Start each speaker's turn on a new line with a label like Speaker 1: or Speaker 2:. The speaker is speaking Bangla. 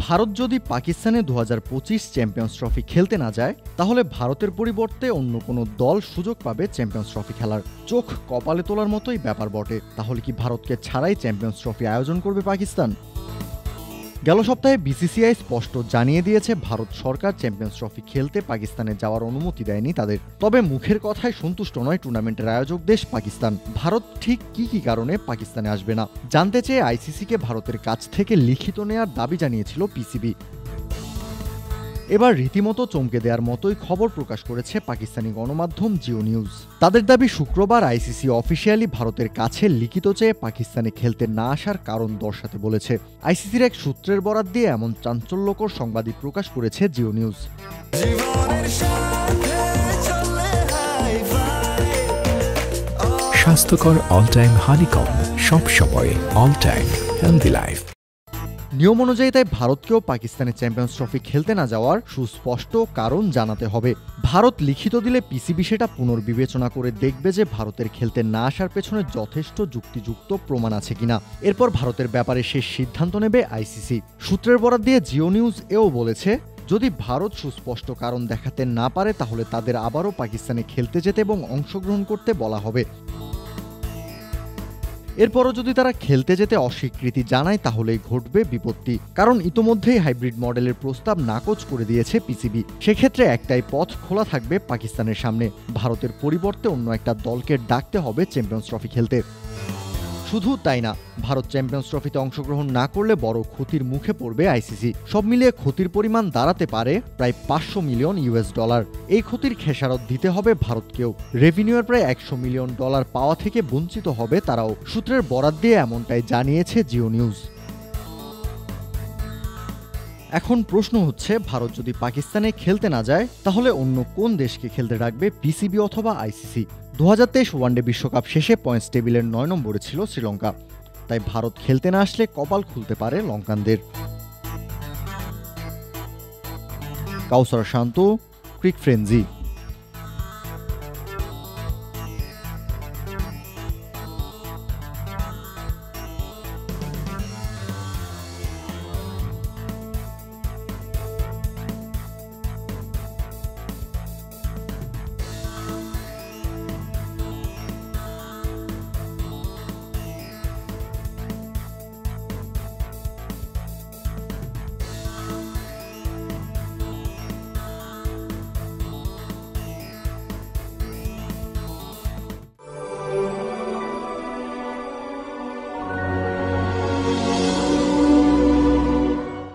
Speaker 1: ভারত যদি পাকিস্তানে 2025 চ্যাম্পিয়ন্স ট্রফি খেলতে না যায়, তাহলে ভারতের পরিবর্তে অন্য কোনো দল সুযোগ পাবে চ্যাম্পিয়ন্স ট্রফি খেলার। চোখ কপালে তোলার মতোই ব্যাপার বটে। তাহলে কি ভারতকে ছাড়াই চ্যাম্পিয়ন্স ট্রফি আয়োজন করবে পাকিস্তান? গেল সপ্তাহে বিসিসিআই স্পষ্ট জানিয়ে দিয়েছে, ভারত সরকার চ্যাম্পিয়ন্স ট্রফি খেলতে পাকিস্তানে যাওয়ার অনুমতি দেয়নি তাদের। তবে মুখের কথায় সন্তুষ্ট নয় টুর্নামেন্টের আয়োজক দেশ পাকিস্তান। ভারত ঠিক কি কারণে পাকিস্তানে আসবে না জানতে চেয়ে আইসিসিকে ভারতের কাছ থেকে লিখিত নেয়ার দাবি জানিয়েছিল পিসিবি। এবার রীতিমতো চমকে দেওয়ার মতোই খবর প্রকাশ করেছে পাকিস্তানি গণমাধ্যম জিও নিউজ। তাদের দাবি, শুক্রবার আইসিসি অফিসিয়ালি ভারতের কাছে লিখিত চেয়ে পাকিস্তানে খেলতে না আসার কারণ দর্শাতে বলেছে। আইসিসির এক সূত্রের বরাত দিয়ে এমন চাঞ্চল্যকর সংবাদই প্রকাশ করেছে জিও নিউজ।
Speaker 2: স্বাস্থ্যকর অল টাইম হানিকম, সব সময় অল টাইম হেলদি লাইফ।
Speaker 1: নিয়ম অনুযায়ী তাই ভারতকেও পাকিস্তানে চ্যাম্পিয়ন্স ট্রফি খেলতে না যাওয়ার সুস্পষ্ট কারণ জানাতে হবে। ভারত লিখিত দিলে পিসিবি সেটা পুনর্বিবেচনা করে দেখবে যে ভারতের খেলতে না আসার পেছনে যথেষ্ট যুক্তিযুক্ত প্রমাণ আছে কিনা। এরপর ভারতের ব্যাপারে শেষ সিদ্ধান্ত নেবে আইসিসি। সূত্রের বরাত দিয়ে জিও নিউজ এও বলেছে, যদি ভারত সুস্পষ্ট কারণ দেখাতে না পারে, তাহলে তাদের আবারও পাকিস্তানে খেলতে যেতে এবং অংশগ্রহণ করতে বলা হবে। এরপরও যদি তারা খেলতে যেতে অস্বীকৃতি জানায়, তাহলেই ঘটবে বিপত্তি। কারণ ইতোমধ্যেই হাইব্রিড মডেলের প্রস্তাব নাকচ করে দিয়েছে পিসিবি। সেক্ষেত্রে একটাই পথ খোলা থাকবে পাকিস্তানের সামনে, ভারতের পরিবর্তে অন্য একটা দলকে ডাকতে হবে চ্যাম্পিয়ন্স ট্রফি খেলতে। শুধু তাই না, ভারত চ্যাম্পিয়ন্স ট্রফিতে অংশগ্রহণ না করলে বড় ক্ষতির মুখে পড়বে আইসিসি। সব মিলিয়ে ক্ষতির পরিমাণ দাঁড়াতে পারে প্রায় $500 মিলিয়ন। এই ক্ষতির খেসারত দিতে হবে ভারতকেও। রেভিনিউয়ের প্রায় $100 মিলিয়ন পাওয়া থেকে বঞ্চিত হবে তারাও। সূত্রের বরাত দিয়ে এমনটাই জানিয়েছে জিও নিউজ। এখন প্রশ্ন হচ্ছে, ভারত যদি পাকিস্তানে খেলতে না যায়, তাহলে অন্য কোন দেশকে খেলতে ডাকবে পিসিবি অথবা আইসিসি? 2023 ওয়ানডে বিশ্বকাপ শেষে পয়েন্টস টেবিলের 9 নম্বরে ছিল শ্রীলঙ্কা। তাই ভারত খেলতে না আসলে কপাল খুলতে পারে লঙ্কানদের। কাউসার শান্ত, ক্রিক ফ্রেঞ্জি।